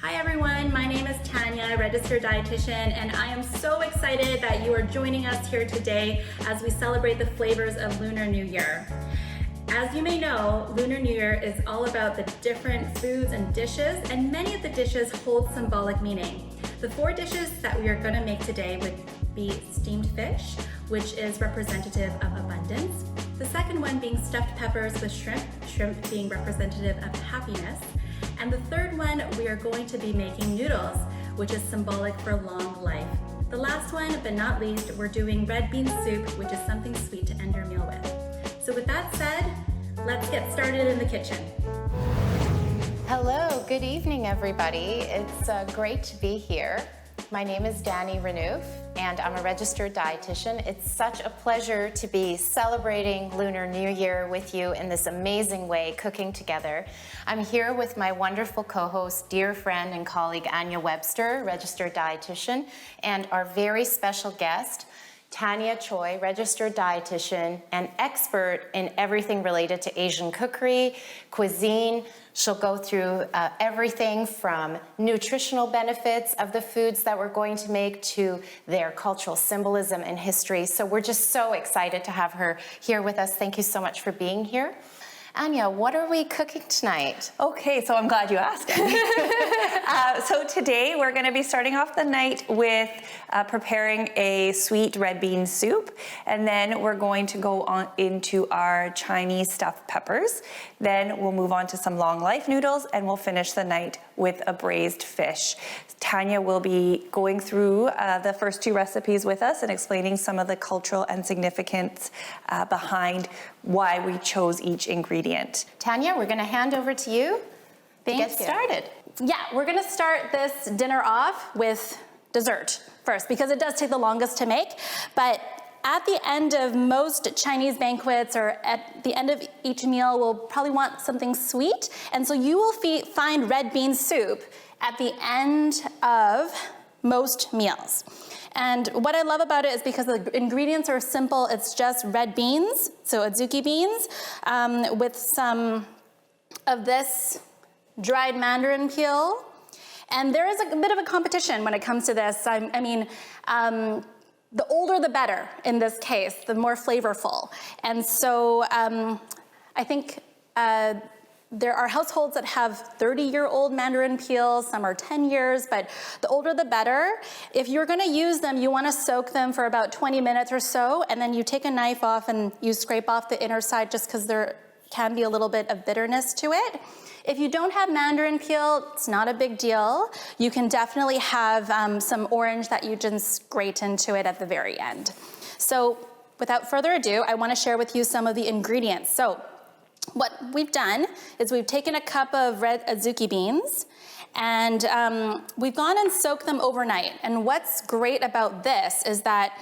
Hi everyone, my name is Tanya, registered dietitian, and I am so excited that you are joining us here today as we celebrate the flavors of Lunar New Year. As you may know, Lunar New Year is all about the different foods and dishes, and many of the dishes hold symbolic meaning. The 4 dishes that we are going to make today would be steamed fish, which is representative of abundance. The second one being stuffed peppers with shrimp, shrimp being representative of happiness. And the third one, we are going to be making noodles, which is symbolic for long life. The last one, but not least, we're doing red bean soup, which is something sweet to end your meal with. So with that said, let's get started in the kitchen. Hello, good evening everybody. It's great to be here. My name is Dani Renouf and I'm a registered dietitian. It's such a pleasure to be celebrating Lunar New Year with you in this amazing way, cooking together. I'm here with my wonderful co-host, dear friend and colleague Anja Webster, registered dietitian, and our very special guest, Tanya Choy, registered dietitian and expert in everything related to Asian cookery, cuisine. She'll go through everything from nutritional benefits of the foods that we're going to make to their cultural symbolism and history. So we're just so excited to have her here with us. Thank you so much for being here. Anja, what are we cooking tonight? Okay, so I'm glad you asked. So today we're going to be starting off the night with preparing a sweet red bean soup, and then we're going to go on into our Chinese stuffed peppers. Then we'll move on to some long life noodles, and we'll finish the night with a braised fish. Tanya will be going through the first 2 recipes with us and explaining some of the cultural and significance behind why we chose each ingredient. Tanya, we're going to hand over to you to get started. Yeah, we're gonna start this dinner off with dessert first because it does take the longest to make. But at the end of most Chinese banquets or at the end of each meal, we'll probably want something sweet. And so you will find red bean soup at the end of most meals. And what I love about it is because the ingredients are simple. It's just red beans, so adzuki beans, with some of this dried mandarin peel. And there is a bit of a competition when it comes to this. The older the better in this case, the more flavorful. And so I think there are households that have 30-year-old mandarin peels, some are 10 years, but the older the better. If you're gonna use them, you wanna soak them for about 20 minutes or so, and then you take a knife off and you scrape off the inner side just because there can be a little bit of bitterness to it. If you don't have mandarin peel, it's not a big deal. You can definitely have some orange that you just grate into it at the very end. So without further ado, I wanna share with you some of the ingredients. So what we've done is we've taken a cup of red azuki beans and we've gone and soaked them overnight. And what's great about this is that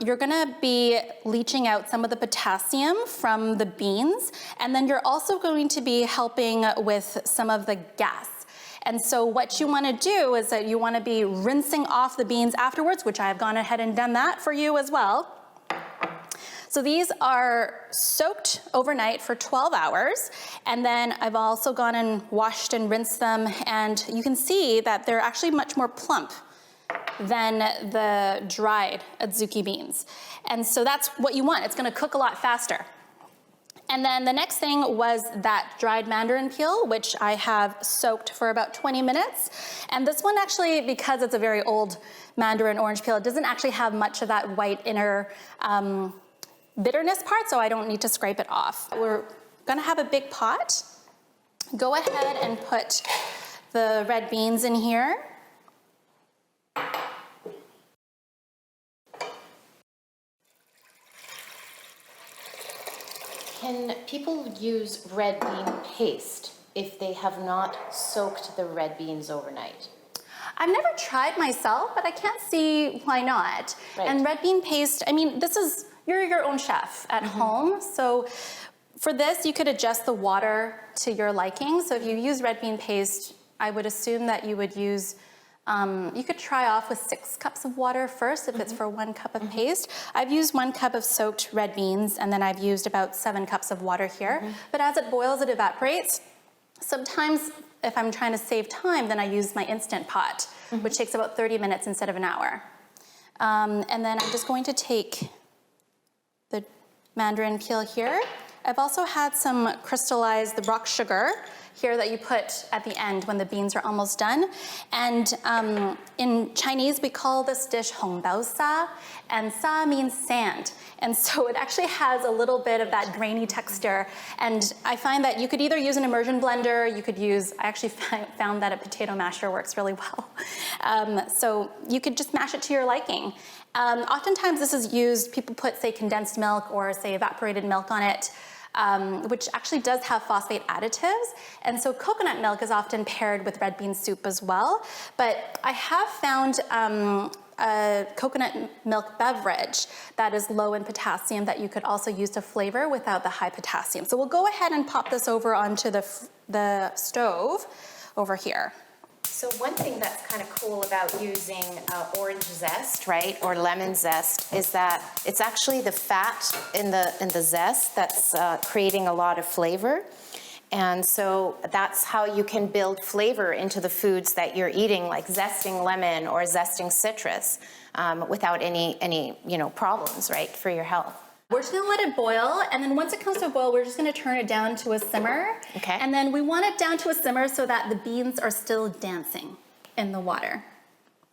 you're gonna be leaching out some of the potassium from the beans, and then you're also going to be helping with some of the gas. And so what you wanna do is that you wanna be rinsing off the beans afterwards, which I have gone ahead and done that for you as well. So these are soaked overnight for 12 hours, and then I've also gone and washed and rinsed them, and you can see that they're actually much more plump than the dried adzuki beans. And so that's what you want. It's gonna cook a lot faster. And then the next thing was that dried mandarin peel, which I have soaked for about 20 minutes. And this one actually, because it's a very old mandarin orange peel, it doesn't actually have much of that white inner bitterness part, so I don't need to scrape it off. We're gonna have a big pot. Go ahead and put the red beans in here. Can people use red bean paste if they have not soaked the red beans overnight? I've never tried myself, but I can't see why not. Right. And red bean paste, I mean, you're your own chef at home, so for this you could adjust the water to your liking. So if you use red bean paste, I would assume that you would use you could try off with 6 cups of water first if it's for 1 cup of paste. I've used 1 cup of soaked red beans, and then I've used about 7 cups of water here. But as it boils, it evaporates. Sometimes if I'm trying to save time, then I use my Instant Pot, which takes about 30 minutes instead of an hour. And then I'm just going to take the mandarin peel here. I've also had some crystallized rock sugar here that you put at the end when the beans are almost done. And in Chinese, we call this dish hong bao sa, and sa means sand. And so it actually has a little bit of that grainy texture. And I find that you could either use an immersion blender, you could use, I actually found that a potato masher works really well. So you could just mash it to your liking. Oftentimes this is used, people put, say, condensed milk or, say, evaporated milk on it, which actually does have phosphate additives. And so coconut milk is often paired with red bean soup as well. But I have found a coconut milk beverage that is low in potassium that you could also use to flavor without the high potassium. So we'll go ahead and pop this over onto the stove over here. So one thing that's kind of cool about using orange zest, right, or lemon zest, is that it's actually the fat in the zest that's creating a lot of flavor. And so that's how you can build flavor into the foods that you're eating, like zesting lemon or zesting citrus, without any problems, right, for your health. We're just gonna let it boil, and then once it comes to a boil, we're just gonna turn it down to a simmer. Okay. And then we want it down to a simmer so that the beans are still dancing in the water.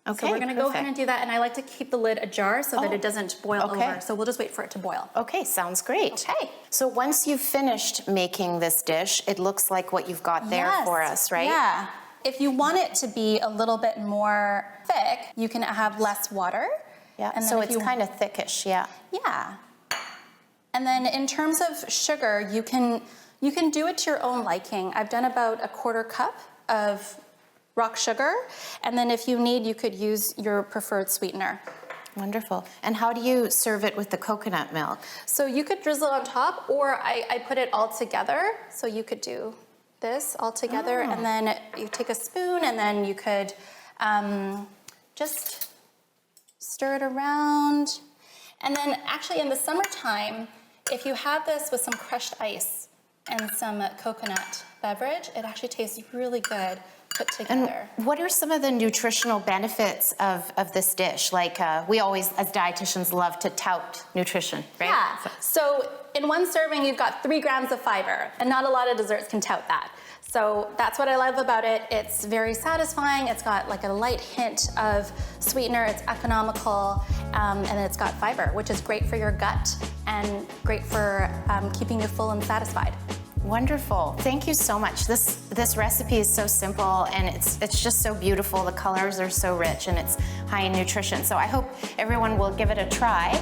Okay, So we're gonna go ahead perfect. and do that, and I like to keep the lid ajar so that it doesn't boil okay. over. So we'll just wait for it to boil. Okay, sounds great. Okay. So once you've finished making this dish, it looks like what you've got there Yes. for us, right? Yeah. If you want it to be a little bit more thick, you can have less water. Yeah, And then so if it's you- kind of thickish, yeah. Yeah. And then in terms of sugar, you can do it to your own liking. I've done about 1/4 cup of rock sugar, and then if you need, you could use your preferred sweetener. Wonderful. And how do you serve it with the coconut milk? So you could drizzle it on top, or I put it all together. So you could do this all together, and then you take a spoon, and then you could just stir it around. And then actually in the summertime, if you have this with some crushed ice and some coconut beverage, it actually tastes really good put together. And what are some of the nutritional benefits of this dish? Like we always, as dietitians, love to tout nutrition, right? Yeah, so in one serving, you've got 3 grams of fiber, and not a lot of desserts can tout that. So that's what I love about it. It's very satisfying. It's got like a light hint of sweetener. It's economical, and it's got fiber, which is great for your gut and great for keeping you full and satisfied. Wonderful. Thank you so much. This recipe is so simple, and it's just so beautiful. The colors are so rich, and it's high in nutrition. So I hope everyone will give it a try.